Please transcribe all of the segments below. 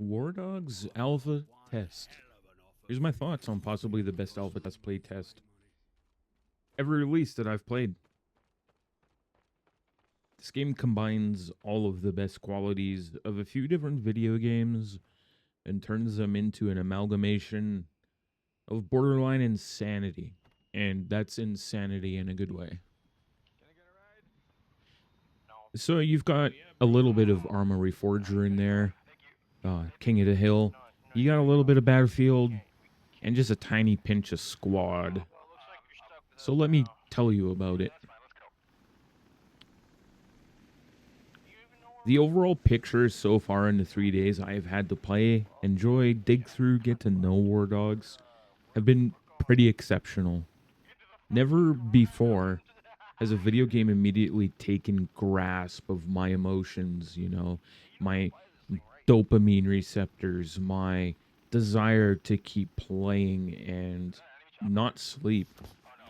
WARDOGS alpha test. Here's my thoughts on possibly the best alpha test play test ever released that I've played. This game combines all of the best qualities of a few different video games and turns them into an amalgamation of borderline insanity. And that's insanity in a good way. So you've got a little bit of Arma Reforger in there, King of the Hill. You got a little bit of Battlefield, and just a tiny pinch of Squad. So let me tell you about it. The overall picture so far in the 3 days I have had to play, enjoy, dig through, get to know WARDOGS have been pretty exceptional. Never before has a video game immediately taken grasp of my emotions, you know, my dopamine receptors, my desire to keep playing and not sleep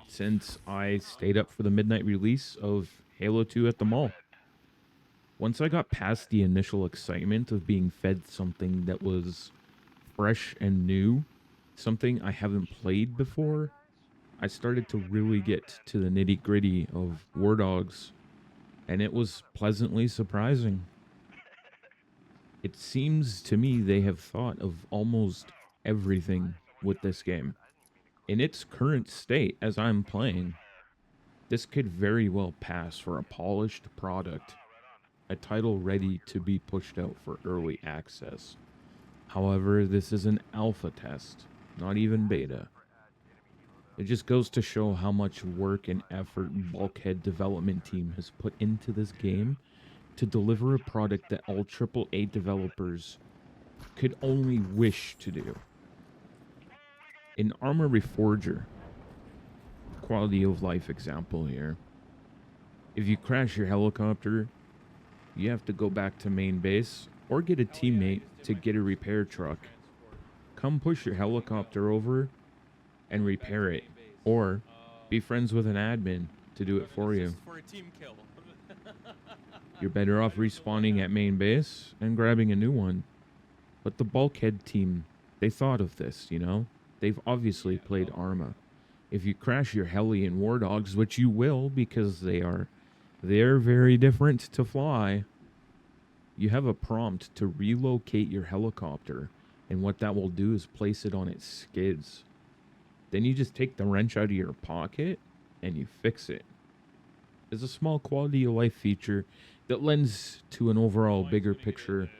since I stayed up for the midnight release of Halo 2 at the mall. Once I got past the initial excitement of being fed something that was fresh and new, something I haven't played before, I started to really get to the nitty-gritty of WARDOGS, and it was pleasantly surprising. It seems to me they have thought of almost everything with this game. In its current state, as I'm playing, this could very well pass for a polished product, a title ready to be pushed out for early access. However, this is an alpha test, not even beta. It just goes to show how much work and effort Bulkhead development team has put into this game to deliver a product that all AAA developers could only wish to do. In Arma Reforger, quality of life example here. If you crash your helicopter, you have to go back to main base or get a teammate to get a repair truck. Come push your helicopter over and repair it, or be friends with an admin to do it for you. You're better off respawning at main base and grabbing a new one. But the Bulkhead team, they thought of this, you know? They've obviously played Arma. If you crash your heli in WARDOGS, which you will because they're very different to fly, you have a prompt to relocate your helicopter, and what that will do is place it on its skids. Then you just take the wrench out of your pocket and you fix it. It's a small quality of life feature that lends to an overall bigger picture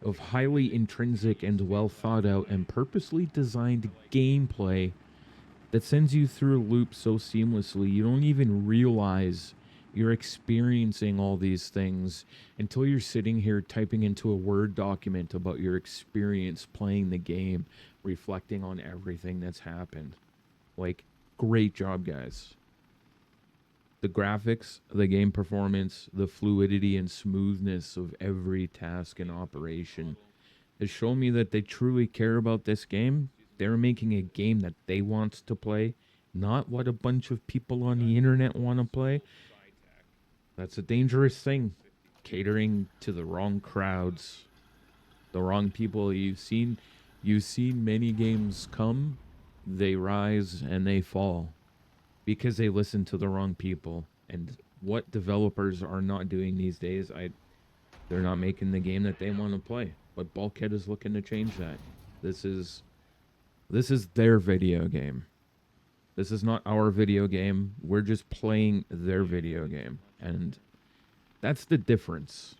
of highly intrinsic and well thought out and purposely designed gameplay that sends you through a loop so seamlessly you don't even realize you're experiencing all these things until you're sitting here typing into a Word document about your experience playing the game, reflecting on everything that's happened. Like, great job, guys. The graphics, the game performance, the fluidity and smoothness of every task and operation has shown me that they truly care about this game. They're making a game that they want to play, not what a bunch of people on the internet want to play. That's a dangerous thing. Catering to the wrong crowds, the wrong people. You've seen many games come, they rise and they fall because they listen to the wrong people. And what developers are not doing these days, they're not making the game that they want to play. But Bulkhead is looking to change that. This is their video game. This is not our video game. We're just playing their video game. And that's the difference.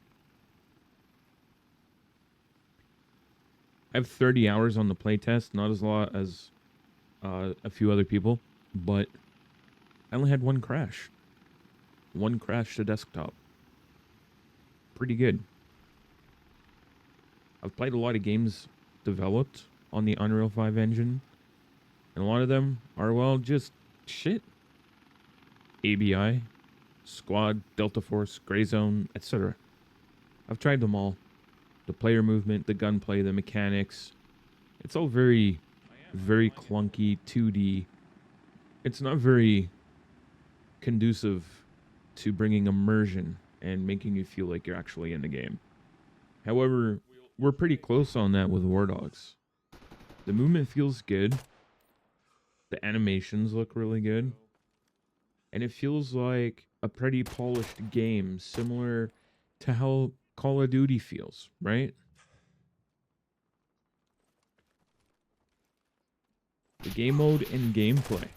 I have 30 hours on the playtest, not as lot as a few other people, but I only had one crash. One crash to desktop. Pretty good. I've played a lot of games developed on the Unreal 5 engine, and a lot of them are, well, just shit. ABI, Squad, Delta Force, Gray Zone, etc. I've tried them all. The player movement, the gunplay, the mechanics. It's all very clunky, 2D. It's not very conducive to bringing immersion and making you feel like you're actually in the game. However, we're pretty close on that with WARDOGS. The movement feels good. The animations look really good. And it feels like a pretty polished game, similar to how Call of Duty feels, right? The game mode and gameplay.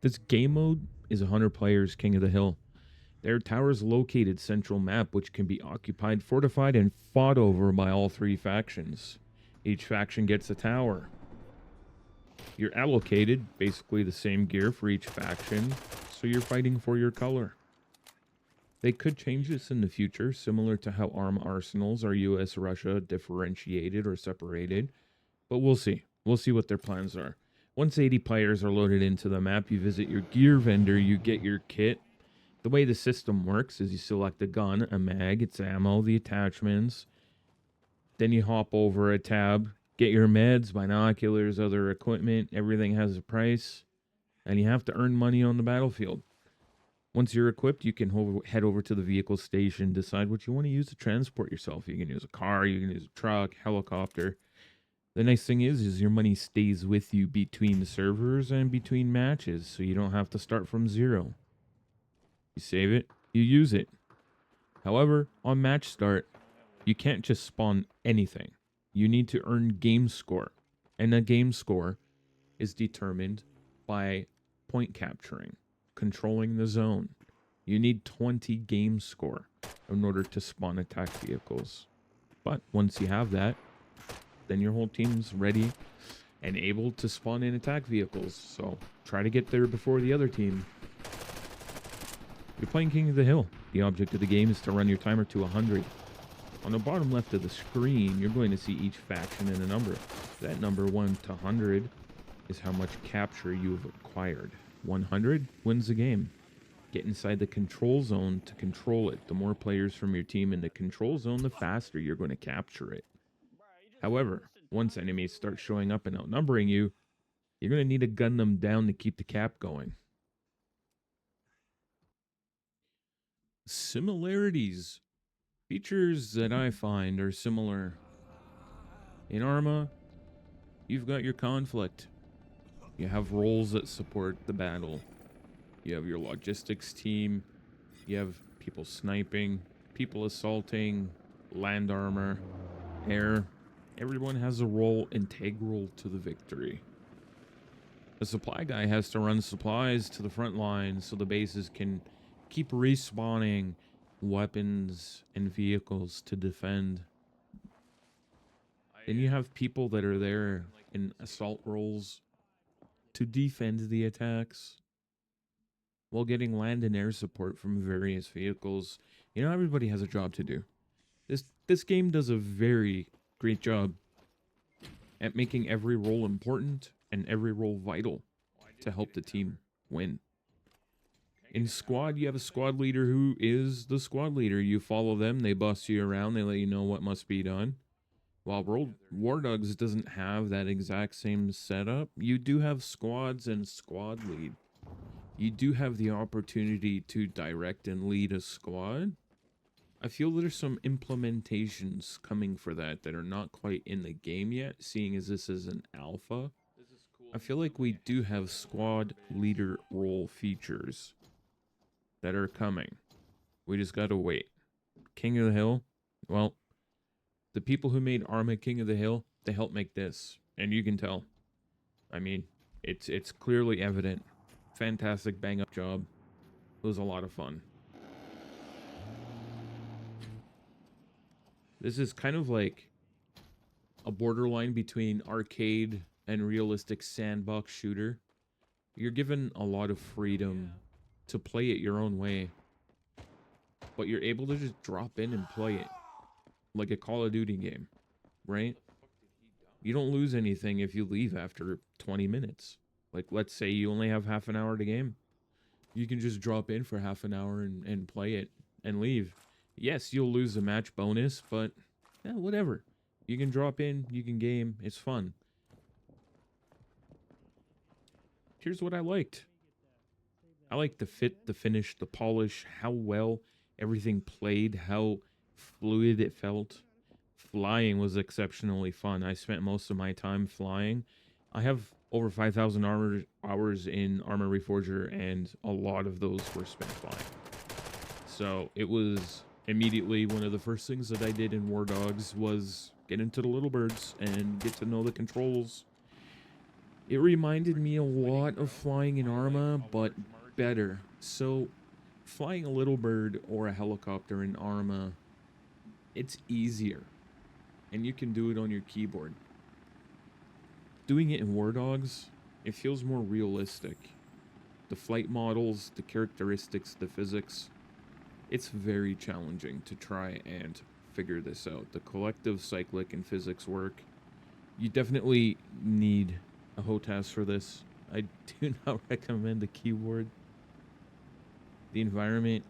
This game mode is 100 players King of the Hill. There are towers located central map which can be occupied, fortified, and fought over by all three factions. Each faction gets a tower. You're allocated basically the same gear for each faction, so you're fighting for your color. They could change this in the future, similar to how arm arsenals are US-Russia differentiated or separated, but we'll see. We'll see what their plans are. Once 80 players are loaded into the map, you visit your gear vendor, you get your kit. The way the system works is you select a gun, a mag, its ammo, the attachments. Then you hop over a tab, get your meds, binoculars, other equipment. Everything has a price. And you have to earn money on the battlefield. Once you're equipped, you can head over to the vehicle station, decide what you want to use to transport yourself. You can use a car, you can use a truck, helicopter. The nice thing is your money stays with you between the servers and between matches, so you don't have to start from zero. You save it, you use it. However, on match start, you can't just spawn anything. You need to earn game score, and that game score is determined by point capturing, controlling the zone. You need 20 game score in order to spawn attack vehicles. But once you have that, then your whole team's ready and able to spawn in attack vehicles. So try to get there before the other team. You're playing King of the Hill. The object of the game is to run your timer to 100. On the bottom left of the screen, you're going to see each faction and a number. That number 1 to 100 is how much capture you've acquired. 100 wins the game. Get inside the control zone to control it. The more players from your team in the control zone, the faster you're going to capture it. However, once enemies start showing up and outnumbering you, you're going to need to gun them down to keep the cap going. Similarities. Features that I find are similar. In Arma, you've got your conflict. You have roles that support the battle. You have your logistics team. You have people sniping, people assaulting, land armor, air. Everyone has a role integral to the victory. The supply guy has to run supplies to the front lines so the bases can keep respawning weapons and vehicles to defend. Then you have people that are there in assault roles to defend the attacks while getting land and air support from various vehicles. You know, everybody has a job to do. This game does a very great job at making every role important and every role vital to help the team win. In squad, you have a squad leader who is the squad leader. You follow them, they boss you around, they let you know what must be done. While WARDOGS doesn't have that exact same setup, you do have squads and squad lead. You do have the opportunity to direct and lead a squad. I feel there's some implementations coming for that are not quite in the game yet, seeing as this is an alpha. I feel like we do have squad leader role features that are coming. We just gotta wait. King of the Hill, well, the people who made Arma King of the Hill, they helped make this, and you can tell. I mean, it's clearly evident. Fantastic bang up job. It was a lot of fun. This is kind of like a borderline between arcade and realistic sandbox shooter. You're given a lot of freedom to play it your own way, but you're able to just drop in and play it like a Call of Duty game, right? You don't lose anything if you leave after 20 minutes. Like, let's say you only have half an hour to game. You can just drop in for half an hour and play it and leave. Yes, you'll lose the match bonus, but yeah, whatever. You can drop in, you can game, it's fun. Here's what I liked. I liked the fit, the finish, the polish, how well everything played, how fluid it felt. flying was exceptionally fun. I spent most of my time flying. I have over 5,000 hours in Armor Reforger, and a lot of those were spent flying. So it was immediately one of the first things that I did in WARDOGS was get into the little birds and get to know the controls. It reminded me a lot of flying in Arma, but better. So flying a little bird or a helicopter in Arma, it's easier, and you can do it on your keyboard. Doing it in WARDOGS, it feels more realistic. The flight models, the characteristics, the physics, it's very challenging to try and figure this out. The collective cyclic and physics work. You definitely need a HOTAS for this. I do not recommend the keyboard. The environment,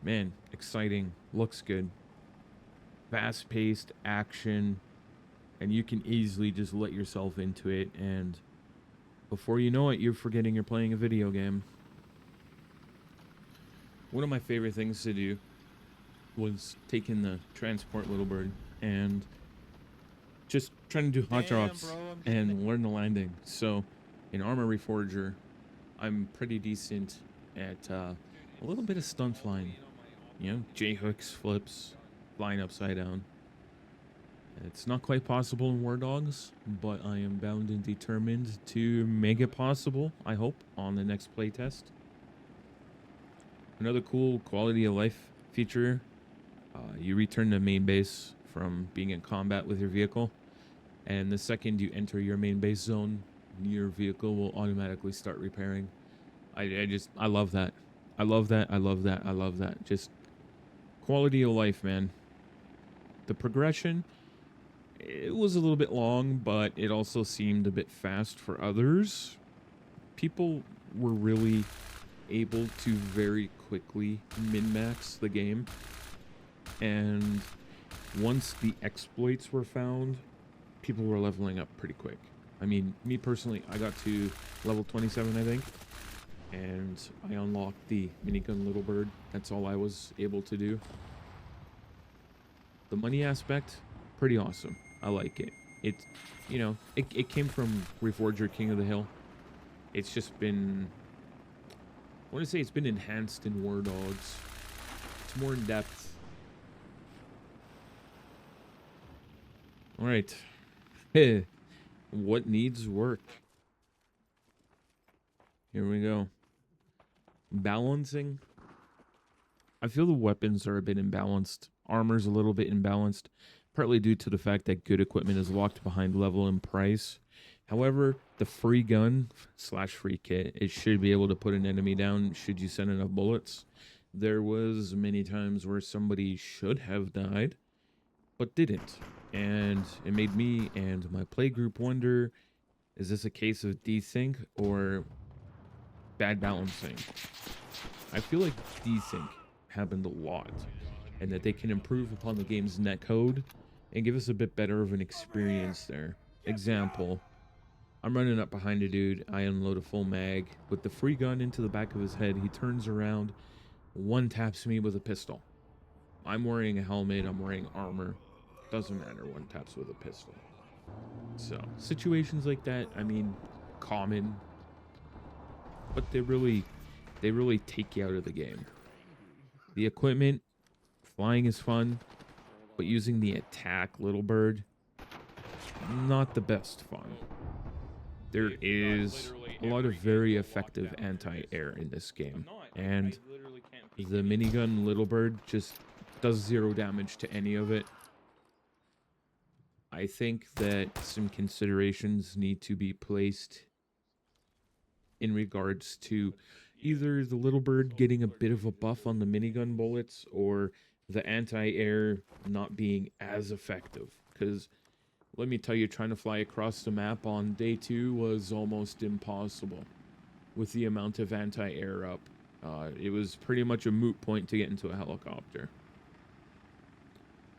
man, exciting, looks good. Fast-paced action, and you can easily just let yourself into it, and before you know it, you're forgetting you're playing a video game. One of my favorite things to do was taking the transport little bird and just trying to do hot drops and learn the landing. So in Armor Reforger, I'm pretty decent at a little bit of stunt flying. You know, J-hooks, flips, flying upside down. It's not quite possible in WARDOGS, but I am bound and determined to make it possible, I hope, on the next playtest. Another cool quality of life feature, you return to main base from being in combat with your vehicle, and the second you enter your main base zone, your vehicle will automatically start repairing. I love that. I love that. I love that. I love that. Just quality of life, man. The progression, it was a little bit long, but it also seemed a bit fast for others. People were really able to very quickly min-max the game, and once the exploits were found, people were leveling up pretty quick. I mean, me personally, I got to level 27, I think, and I unlocked the minigun little bird. That's all I was able to do. The money aspect, pretty awesome. I like it. It, you know, it came from Reforger King of the Hill. It's just been, I want to say it's been enhanced in WARDOGS. It's more in depth. All right. What needs work? Here we go. Balancing. I feel the weapons are a bit imbalanced. Armor's a little bit imbalanced, partly due to the fact that good equipment is locked behind level and price. However, the free gun / free kit, it should be able to put an enemy down should you send enough bullets. There was many times where somebody should have died, but didn't. And it made me and my play group wonder, is this a case of desync or bad balancing? I feel like desync happened a lot, and that they can improve upon the game's netcode and give us a bit better of an experience there. Example, I'm running up behind a dude, I unload a full mag, with the free gun into the back of his head, he turns around, one taps me with a pistol. I'm wearing a helmet, I'm wearing armor, doesn't matter, one taps with a pistol. So, situations like that, I mean, common, but they really take you out of the game. The equipment, flying is fun, but using the attack little bird, not the best fun. There is a lot of very effective anti-air in this game, and the minigun little bird just does 0 damage to any of it. I think that some considerations need to be placed in regards to either the little bird getting a bit of a buff on the minigun bullets or the anti-air not being as effective. Because let me tell you, trying to fly across the map on day 2 was almost impossible with the amount of anti-air up. It was pretty much a moot point to get into a helicopter.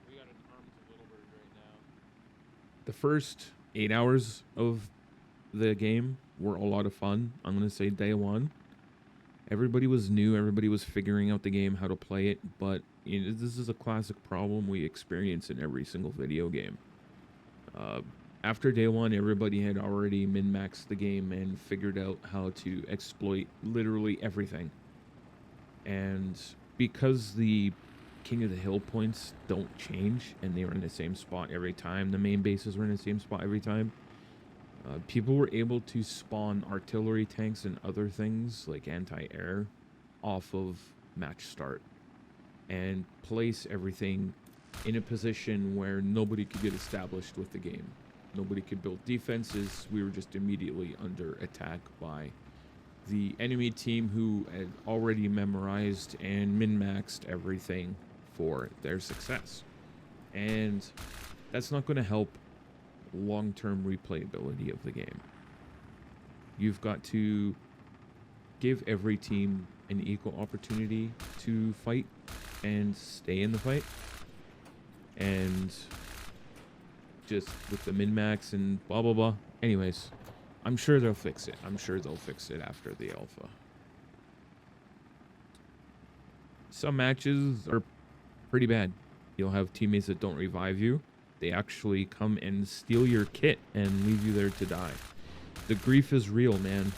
We got an armed little bird right now. The first 8 hours of the game were a lot of fun. I'm going to say day 1. Everybody was new. Everybody was figuring out the game, how to play it. But You know, this is a classic problem we experience in every single video game. After day one, everybody had already min-maxed the game and figured out how to exploit literally everything. And because the King of the Hill points don't change and they were in the same spot every time, the main bases were in the same spot every time, people were able to spawn artillery tanks and other things like anti-air off of match start and place everything in a position where nobody could get established with the game. Nobody could build defenses. We were just immediately under attack by the enemy team who had already memorized and min-maxed everything for their success. And that's not going to help long-term replayability of the game. You've got to give every team an equal opportunity to fight and stay in the fight. And just with the min-max and blah blah blah. Anyways, I'm sure they'll fix it. I'm sure they'll fix it after the alpha. Some matches are pretty bad. You'll have teammates that don't revive you. They actually come and steal your kit and leave you there to die. The grief is real, man.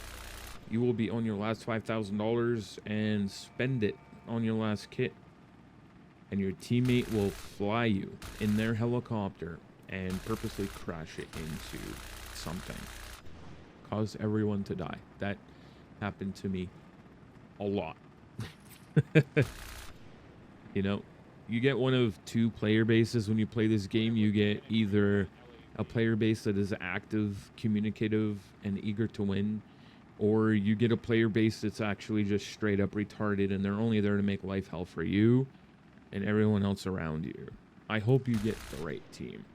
You will be on your last $5,000 and spend it on your last kit. And your teammate will fly you in their helicopter and purposely crash it into something. Cause everyone to die. That happened to me a lot. You know, you get one of two player bases when you play this game. You get either a player base that is active, communicative, and eager to win, or you get a player base that's actually just straight up retarded and they're only there to make life hell for you and everyone else around you. I hope you get the right team.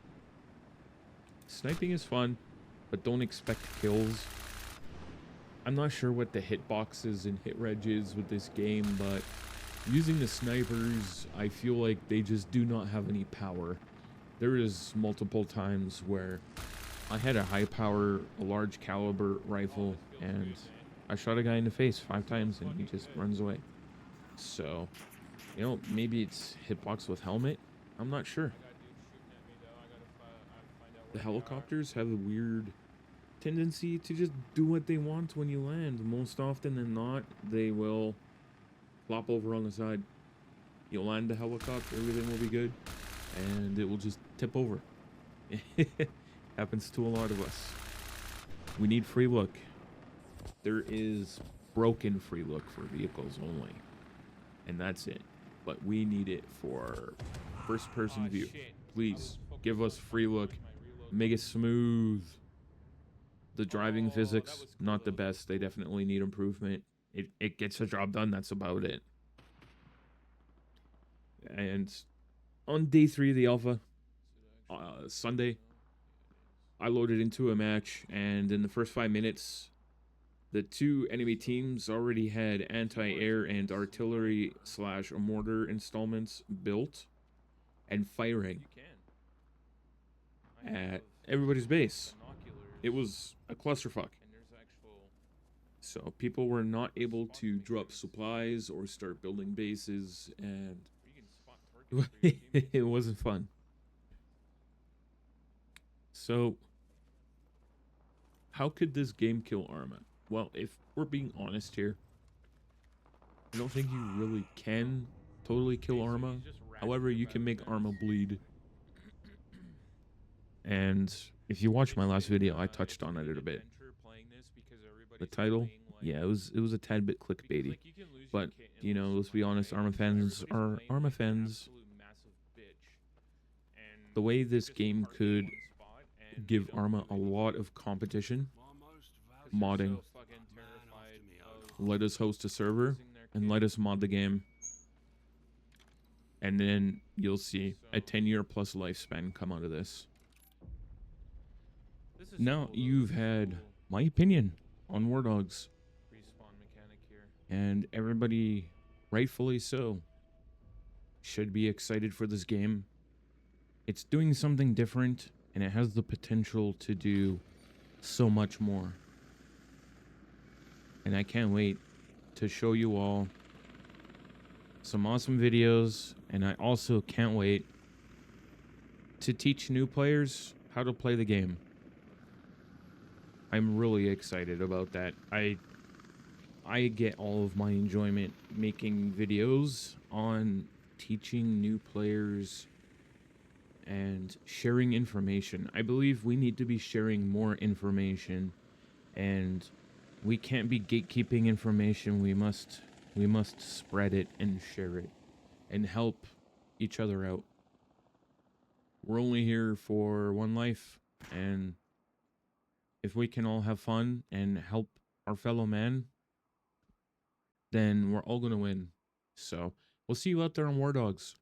Sniping is fun, but don't expect kills. I'm not sure what the hitboxes and hit reg is with this game, but using the snipers, I feel like they just do not have any power. There is multiple times where I had a high power, a large caliber rifle, and I shot a guy in the face 5 times and he just runs away. So, you know, maybe it's hitbox with helmet. I'm not sure. The helicopters have a weird tendency to just do what they want when you land. Most often than not, they will flop over on the side. You'll land the helicopter, everything will be good, and it will just tip over. Happens to a lot of us. We need free look. There is broken free look for vehicles only, and that's it. But we need it for first person view. Please give us free look. Make it smooth. The driving physics, not the best. They definitely need improvement. It gets the job done. That's about it. And on day 3 of the alpha, Sunday, I loaded into a match, and in the first 5 minutes, the 2 enemy teams already had anti-air and artillery / mortar installments built and firing at everybody's base. It was a clusterfuck. So people were not able to drop supplies or start building bases, and it wasn't fun. So how could this game kill Arma? Well, if we're being honest here, I don't think you really can totally kill Arma. However, you can make Arma bleed. And if you watch my last video, I touched on it a bit. The title, yeah, it was a tad bit clickbaity. But, you know, let's be honest, Arma fans are Arma fans. The way this game could give Arma a lot of competition, modding. Let us host a server and let us mod the game. And then you'll see a 10-year plus lifespan come out of this. Now you've had my opinion on WARDOGS. And everybody, rightfully so, should be excited for this game. It's doing something different, and it has the potential to do so much more. And I can't wait to show you all some awesome videos And I also can't wait to teach new players how to play the game. I'm really excited about that. I get all of my enjoyment making videos on teaching new players and sharing information. I believe we need to be sharing more information, and we can't be gatekeeping information. We must spread it and share it and help each other out. We're only here for one life, and if we can all have fun and help our fellow man, then we're all going to win. So we'll see you out there on WARDOGS.